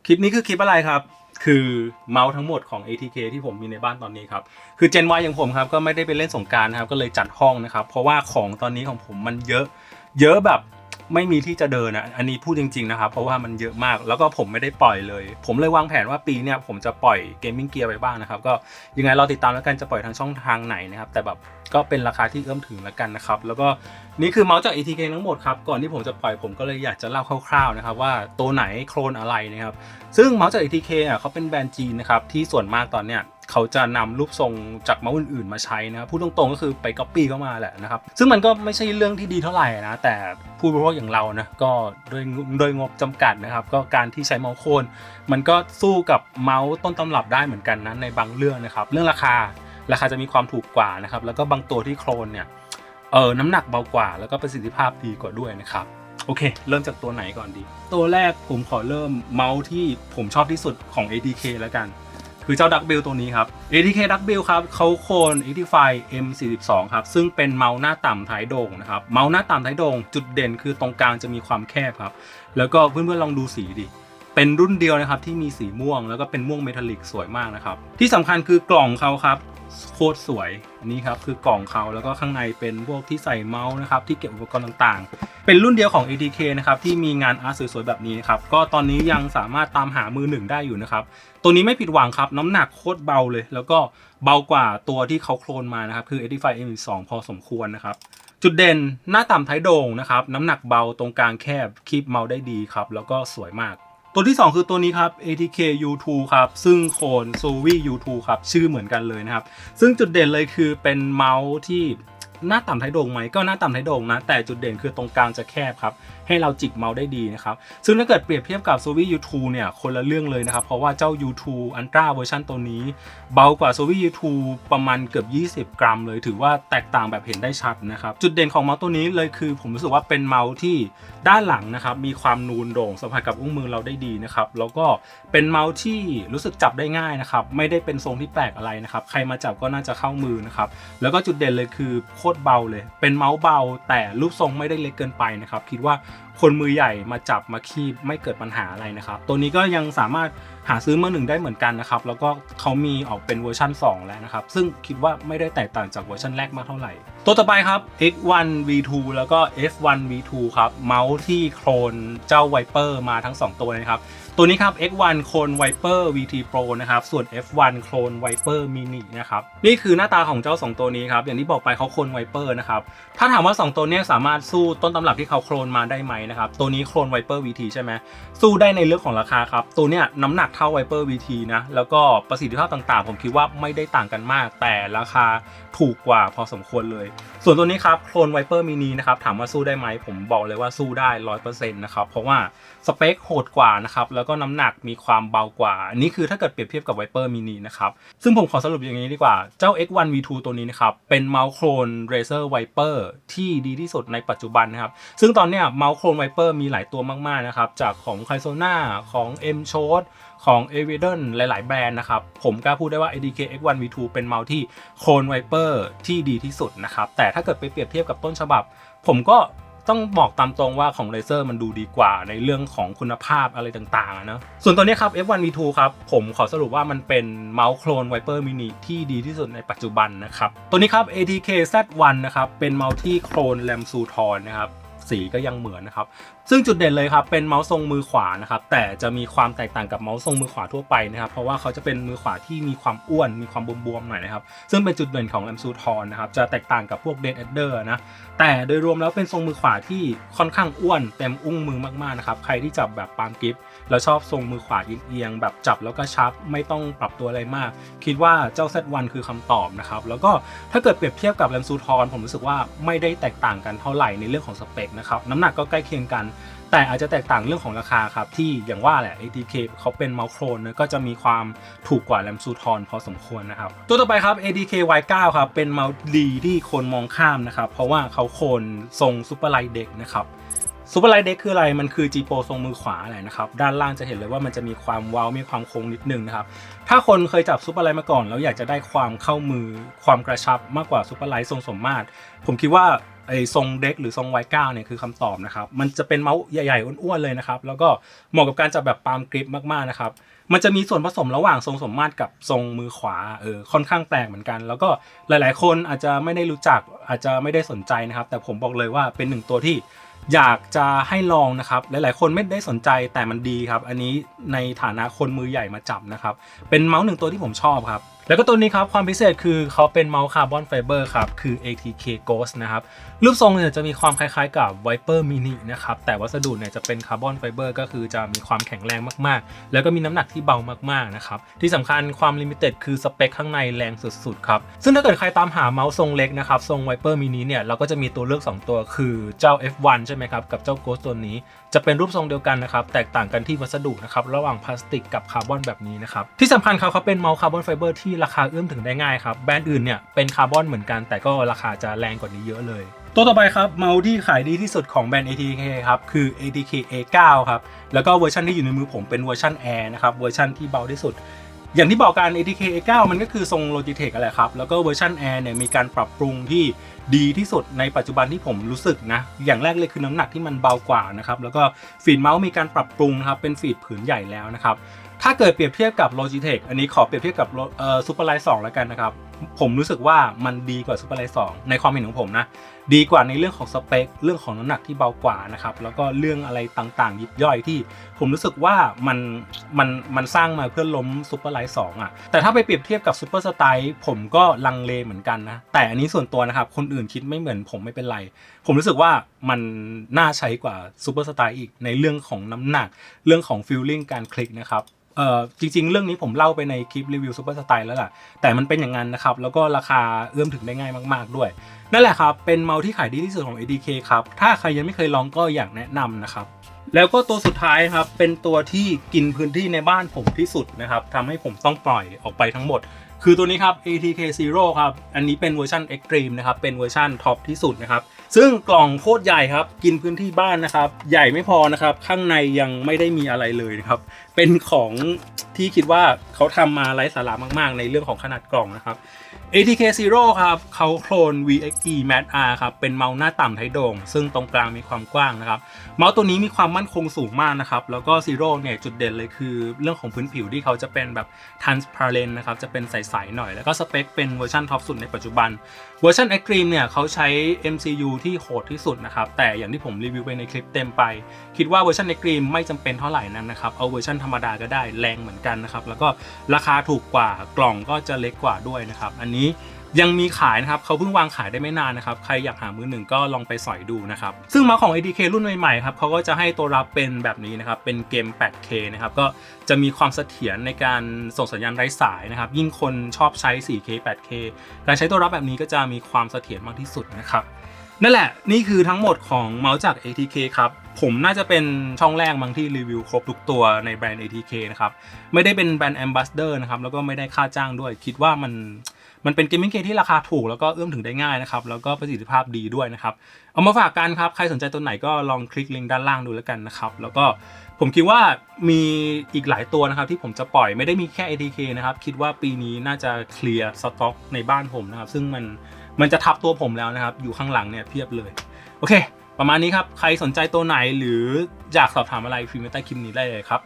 คลิปนี้คือคลิปอะไรครับคือเมาส์ทั้งหมดของ ATK ที่ผมมีในบ้านตอนนี้ครับคือ Gen Y อย่างผมครับก็ไม่ได้ไปเล่นสงกรานต์นะครับก็เลยจัดห้องนะครับเพราะว่าของตอนนี้ของผมมันเยอะแบบไม่มีที่จะเดินอันนี้พูดจริงๆนะครับเพราะว่ามันเยอะมากแล้วก็ผมไม่ได้ปล่อยเลยผมเลยวางแผนว่าปีเนี้ยผมจะปล่อยเกมมิ่งเกียร์ไปบ้างนะครับก็ยังไงเราติดตามแล้วกันจะปล่อยทางช่องทางไหนนะครับแต่แบบก็เป็นราคาที่เอื้อมถึงแล้วกันนะครับแล้วก็นี่คือเมาส์จาก ATK ทั้งหมดครับก่อนที่ผมจะปล่อยผมก็เลยอยากจะเล่าคร่าวๆนะครับว่าตัวไหนโคลนอะไรนะครับซึ่งเมาส์จาก ATK เขาเป็นแบรนด์จีนนะครับที่ส่วนมากตอนเนี้ยเขาจะนำรูปทรงจากเมาส์อื่นๆมาใช้นะครับพูดตรงๆก็คือไปก๊อปปี้เข้ามาแหละนะครับซึ่งมันก็ไม่ใช่เรื่องที่ดีเท่าไหร่นะแต่ผู้บริโภคอย่างเรานะก็ด้วยงบจำกัดนะครับก็การที่ใช้เมาส์โคลนมันก็สู้กับเมาส์ต้นตำรับได้เหมือนกันนะในบางเรื่องนะครับเรื่องราคาจะมีความถูกกว่านะครับแล้วก็บางตัวที่โคลนเนี่ยน้ำหนักเบากว่าแล้วก็ประสิทธิภาพดีกว่าด้วยนะครับโอเคเริ่มจากตัวไหนก่อนดีตัวแรกผมขอเริ่มเมาส์ที่ผมชอบที่สุดของ ATK แล้วกันคือเจ้า Duckbill ตัวนี้ครับ ATK Duckbill ครับเขาโคลน Actify M42 ครับซึ่งเป็นเมาส์หน้าต่ำท้ายโด่งนะครับเมาส์หน้าต่ำท้ายโด่งจุดเด่นคือตรงกลางจะมีความแคบครับแล้วก็เพื่อนๆลองดูสีดิเป็นรุ่นเดียวนะครับที่มีสีม่วงแล้วก็เป็นม่วงเมทัลลิกสวยมากนะครับที่สำคัญคือกล่องเขาครับโคตรสวยอันนี้ครับคือกล่องเขาแล้วก็ข้างในเป็นพวกที่ใส่เมาส์นะครับที่เก็บอุปกรณ์ต่างๆเป็นรุ่นเดียวของ ATK นะครับที่มีงานอาร์ตสวยๆแบบนี้นะครับก็ตอนนี้ยังสามารถตามหามือหนึ่งได้อยู่นะครับตัวนี้ไม่ผิดหวังครับน้ำหนักโคตรเบาเลยแล้วก็เบากว่าตัวที่เขาโคลนมานะครับคือ Actify M2 พอสมควรนะครับจุดเด่นหน้าต่ำท้ายโด่งนะครับน้ำหนักเบาตรงกลางแคบคีบเมาส์ได้ดีครับแล้วก็สวยมากตัวที่2คือตัวนี้ครับ ATK U2 ครับซึ่งโคลน Zowie U2 ครับชื่อเหมือนกันเลยนะครับซึ่งจุดเด่นเลยคือเป็นเมาส์ที่หน้าต่ำท้ายโด่งไหมก็หน้าต่ำท้ายโด่งนะแต่จุดเด่นคือตรงกลางจะแคบครับให้เราจิกเมาส์ได้ดีนะครับซึ่งถ้าเกิดเปรียบเทียบกับ Zowie U2 เนี่ยคนละเรื่องเลยนะครับเพราะว่าเจ้า U2 Ultra เวอร์ชันตัวนี้เบากว่า Zowie U2 ประมาณเกือบ20 กรัมเลยถือว่าแตกต่างแบบเห็นได้ชัดนะครับจุดเด่นของเมาส์ตัวนี้เลยคือผมรู้สึกว่าเป็นเมาส์ที่ด้านหลังนะครับมีความนูนโด่งสัมผัสกับอุ้งมือเราได้ดีนะครับแล้วก็เป็นเมาส์ที่รู้สึกจับได้ง่ายนะครับไม่ได้เป็นทรงที่แปลกอะไรนะครับใครมาจับก็น่าจะเข้ามือนะครับแล้วก็จุดเด่นเลยคือโคตรเบาเลยเป็นเมาส์เบาแต่รูปทรงไม่ได้เล็กเกินไปนะครับคิดว่าคนมือใหญ่มาจับมาคีบไม่เกิดปัญหาอะไรนะครับตัวนี้ก็ยังสามารถหาซื้อมือหนึ่งได้เหมือนกันนะครับแล้วก็เขามีออกเป็นเวอร์ชัน2แล้วนะครับซึ่งคิดว่าไม่ได้แตกต่างจากเวอร์ชันแรกมากเท่าไหร่ตัวต่อไปครับ X1 V2 แล้วก็ F1 V2 ครับเมาส์ที่โคลนเจ้า Viper มาทั้ง2ตัวนะครับตัวนี้ครับ X1 โคลน Viper VT Pro นะครับส่วน F1 โคลน Viper Mini นะครับนี่คือหน้าตาของเจ้า2ตัวนี้ครับอย่างที่บอกไปเขาโคลน Viper นะครับถ้าถามว่า2ตัวนี้สามารถสู้ต้นตำรับที่เขาโคลนมาได้ไหมนะครับตัวนี้โคลน Viper VT ใช่ไหมสู้ได้ในเรื่องของราคาครับตัวเนี้ยน้ำหนักเท่า Viper VT นะแล้วก็ประสิทธิภาพต่างๆผมคิดว่าไม่ได้ต่างกันมากแต่ราคาถูกกว่าพอสมควรเลยส่วนตัวนี้ครับโคลน Viper Mini นะครับถามว่าสู้ได้ไหมผมบอกเลยว่าสู้ได้ 100% นะครับเพราะว่าสเปคโหดกว่านะครับแล้วก็น้ำหนักมีความเบากว่าอันนี้คือถ้าเกิดเปรียบเทียบกับ Viper Mini นะครับซึ่งผมขอสรุปอย่างนี้ดีกว่าเจ้า X1 V2 ตัวนี้นะครับเป็นเมาส์โคลน Razer Viper ที่ดีที่สุดในปัจจุบันนะครับซึ่งตอนเนี้ยเมาส์โคลน Viper มีหลายตัวมากๆนะครับจากของ Kaizona ของ M-Shot ของ Evidon หลายๆแบรนด์นะครับผมกล้าพูดได้ว่า ATK X1 V2 เป็นเมาส์ที่โคลน Viper ที่ดีที่สุดนะครับแต่ถ้าเกิดไปเปรียบเทียบกับต้นฉบับผมก็ต้องบอกตามตรงว่าของ Razer มันดูดีกว่าในเรื่องของคุณภาพอะไรต่างๆนะส่วนตัวนี้ครับ F1 V2 ครับผมขอสรุปว่ามันเป็นเมาส์โคลน Viper Mini ที่ดีที่สุดในปัจจุบันนะครับตัวนี้ครับ ATK Z1 นะครับเป็นเมาส์ที่โคลนแรมซูทอนนะครับสีก็ยังเหมือนนะครับซึ่งจุดเด่นเลยครับเป็นเมาส์ทรงมือขวานะครับแต่จะมีความแตกต่างกับเมาส์ทรงมือขวาทั่วไปนะครับเพราะว่าเขาจะเป็นมือขวาที่มีความอ้วนมีความบวมๆหน่อยนะครับซึ่งเป็นจุดเด่นของแรมซูทอนนะครับจะแตกต่างกับพวกเดดแอดเดอร์นะแต่โดยรวมแล้วเป็นทรงมือขวาที่ค่อนข้างอ้วนเต็มอุ้งมือมากๆนะครับใครที่จับแบบปาล์มกริปแล้วชอบทรงมือขวาเอียงๆแบบจับแล้วก็ชับไม่ต้องปรับตัวอะไรมากคิดว่าเจ้า Z1 คือคำตอบนะครับแล้วก็ถ้าเกิดเปรียบเทียบกับแรมซูทอนผมรู้สึกว่าไม่ได้แตกต่างกันเท่าไหร่ในเรื่องของสเปคนะครับน้ำหนักก็ใกล้เคียงกันแต่อาจจะแตกต่างเรื่องของราคาครับที่อย่างว่าแหละ ATK เขาเป็นเมาส์โคลนนะก็จะมีความถูกกว่าแรมซูทอนพอสมควรนะครับตัวต่อไปครับ ATK Y9 ครับเป็นเมาส์ดีที่คนมองข้ามนะครับเพราะว่าเขาโคลนทรงซูเปอร์ไลท์เด็กนะครับซูเปอร์ไลท์เด็กคืออะไรมันคือ G Pro ทรงมือขวาแหละนะครับด้านล่างจะเห็นเลยว่ามันจะมีความเว้ามีความโค้งนิดนึงนะครับถ้าคนเคยจับซูเปอร์ไลท์มาก่อนแล้วอยากจะได้ความเข้ามือความกระชับมากกว่าซูเปอร์ไลท์ทรงสมมาตรผมคิดว่า ไอ้ทรงเด็กหรือทรง Y9 เนี่ยคือคำตอบนะครับมันจะเป็นเมาส์ใหญ่ๆอ้วนๆเลยนะครับแล้วก็เหมาะกับการจับแบบปาล์มกริปมากๆนะครับมันจะมีส่วนผสมระหว่างทรงสมมาตรกับทรงมือขวาค่อนข้างแปลกเหมือนกันแล้วก็หลายๆคนอาจจะไม่ได้รู้จักอาจจะไม่ได้สนใจนะครับแต่ผมบอกเลยว่าเป็นหนึ่งตัวที่อยากจะให้ลองนะครับหลายๆคนไม่ได้สนใจแต่มันดีครับอันนี้ในฐานะคนมือใหญ่มาจับนะครับเป็นเมาส์หนึ่งตัวที่ผมชอบครับแล้วก็ตัวนี้ครับความพิเศษคือเขาเป็นเมาส์คาร์บอนไฟเบอร์ครับคือ ATK Ghost นะครับรูปทรงเนี่ยจะมีความคล้ายๆกับ Viper Mini นะครับแต่วัสดุเนี่ยจะเป็นคาร์บอนไฟเบอร์ก็คือจะมีความแข็งแรงมากๆแล้วก็มีน้ำหนักที่เบามากๆนะครับที่สำคัญความลิมิเต็ดคือสเปคข้างในแรงสุดๆครับซึ่งถ้าเกิดใครตามหาเมาส์ทรงเล็กนะครับทรง Viper Mini เนี่ยเราก็จะมีตัวเลือก2ตัวคือเจ้า F1 ใช่ไหมครับกับเจ้า Ghost ตัวนี้จะเป็นรูปทรงเดียวกันนะครับแตกต่างกันที่วัสดุนะครับระหว่างพลาสติกกับคาร์บอนแบบนี้นะครับที่สำคัญเขาเป็นเมาส์คาร์บอนไฟเบอร์ที่ราคาเอื้อมถึงได้ง่ายครับแบรนด์อื่นเนี่ยเป็นคาร์บอนเหมือนกันแต่ก็ราคาจะแรงกว่านี้เยอะเลยตัวต่อไปครับเมาส์ที่ขายดีที่สุดของแบรนด์ ATK ครับคือ ATK A9 ครับแล้วก็เวอร์ชันที่อยู่ในมือผมเป็นเวอร์ชัน Air นะครับเวอร์ชันที่เบาที่สุดอย่างที่บอกกัน ATK A9 มันก็คือทรง Logitech อะไรครับแล้วก็เวอร์ชัน Air เนี่ยมีการปรับปรุงที่ดีที่สุดในปัจจุบันที่ผมรู้สึกนะอย่างแรกเลยคือน้ำหนักที่มันเบากว่านะครับแล้วก็ฟีดเมาส์มีการปรับปรุงครับเป็นฟีดผืนใหญ่แล้วนะครับถ้าเกิดเปรียบเทียบกับ Logitech อันนี้ขอเปรียบเทียบกับSuperlight 2แล้วกันนะครับผมรู้สึกว่ามันดีกว่า Superlight 2ในความเห็นของผมนะดีกว่าในเรื่องของสเปคเรื่องของน้ำหนักที่เบากว่านะครับแล้วก็เรื่องอะไรต่างๆยิบย่อยที่ผมรู้สึกว่ามันสร้างมาเพื่อล้ม Superlight 2อ่ะแต่ถ้าไปเปรียบเทียบกับ Super Style ผมก็ลังเลเหมือนกันนะแต่อันนี้ส่วนตัวนะครับคนอื่นคิดไม่เหมือนผมไม่เป็นไรผมรู้สึกว่ามันน่าใช้กว่า Super Style อีกในเรื่องของน้ำหนักเรื่องของ feeling การคลิกนะครับจริงๆเรื่องนี้ผมเล่าไปในคลิปรีวิว Super Style แล้วล่ะแต่มันเป็นอย่างนั้นนะครับแล้วก็ราคาเอื้อมถึงได้ง่ายมากๆด้วยนั่นแหละครับเป็นเมาส์ที่ขายดีที่สุดของ ATK ครับถ้าใครยังไม่เคยลองก็อยากแนะนำนะครับแล้วก็ตัวสุดท้ายครับเป็นตัวที่กินพื้นที่ในบ้านผมที่สุดนะครับทำให้ผมต้องปล่อยออกไปทั้งหมดคือตัวนี้ครับ ATK Zero ครับอันนี้เป็นเวอร์ชัน Extreme นะครับเป็นเวอร์ชันท็อปที่สุดนะครับซึ่งกล่องโคตรใหญ่ครับกินพื้นที่บ้านนะครับใหญ่ไม่พอนะครับข้างในยังไม่ได้มีอะไรเลยนะครับเป็นของที่คิดว่าเขาทำมาไร้สาระมากๆในเรื่องของขนาดกล่องนะครับ ATK Zero ครับเขาโคลน VXE Matte R ครับเป็นเมาส์หน้าต่ำไทโด่งซึ่งตรงกลางมีความกว้างนะครับเมาส์ตัวนี้มีความมั่นคงสูงมากนะครับแล้วก็ Zero เนี่ยจุดเด่นเลยคือเรื่องของพื้นผิวที่เขาจะเป็นแบบ transparent นะครับจะเป็นใสๆหน่อยแล้วก็สเปคเป็นเวอร์ชันท็อปสุดในปัจจุบันเวอร์ชัน Extreme เนี่ยเขาใช้ MCU ที่โหดที่สุดนะครับแต่อย่างที่ผมรีวิวไปในคลิปเต็มไปคิดว่าเวอร์ชัน Extreme ไม่จำเป็นเท่าไหร่นั้นนะครับเอาเวอร์ชันธรรมดาก็ได้แรงเหมือนกันนะครับแล้วก็ราคาถูกกว่ากล่องก็จะเล็กกว่าด้วยนะครับอันนี้ยังมีขายนะครับเขาเพิ่งวางขายได้ไม่นานนะครับใครอยากหามือหนึ่งก็ลองไปสอยดูนะครับซึ่งเมาส์ของ ATK รุ่นใหม่ๆครับเขาก็จะให้ตัวรับเป็นแบบนี้นะครับเป็นเกม 8K นะครับก็จะมีความเสถียรในการส่งสัญญาณไร้สายนะครับยิ่งคนชอบใช้ 4K 8K การใช้ตัวรับแบบนี้ก็จะมีความเสถียรมากที่สุดนะครับนั่นแหละนี่คือทั้งหมดของเมาส์จาก ATK ครับผมน่าจะเป็นช่องแรกบางที่รีวิวครบทุกตัวในแบรนด์ ATK นะครับไม่ได้เป็นแบรนด์ Ambassador นะครับแล้วก็ไม่ได้ค่าจ้างด้วยคิดว่ามันเป็นเกมมิ่งเคที่ราคาถูกแล้วก็เอื้อมถึงได้ง่ายนะครับแล้วก็ประสิทธิภาพดีด้วยนะครับเอามาฝากกันครับใครสนใจตัวไหนก็ลองคลิกลิงก์ด้านล่างดูแล้วกันนะครับแล้วก็ผมคิดว่ามีอีกหลายตัวนะครับที่ผมจะปล่อยไม่ได้มีแค่ ATK นะครับคิดว่าปีนี้น่าจะเคลียร์สต็อกในบ้านผมนะครับซึ่งมันจะทับตัวผมแล้วนะครับอยู่ข้างหลังเนี่ยเพียบเลยโอเคประมาณนี้ครับใครสนใจตัวไหนหรืออยากสอบถามอะไรพิมพ์ไว้ใต้คลิปนี้ได้เลยครับ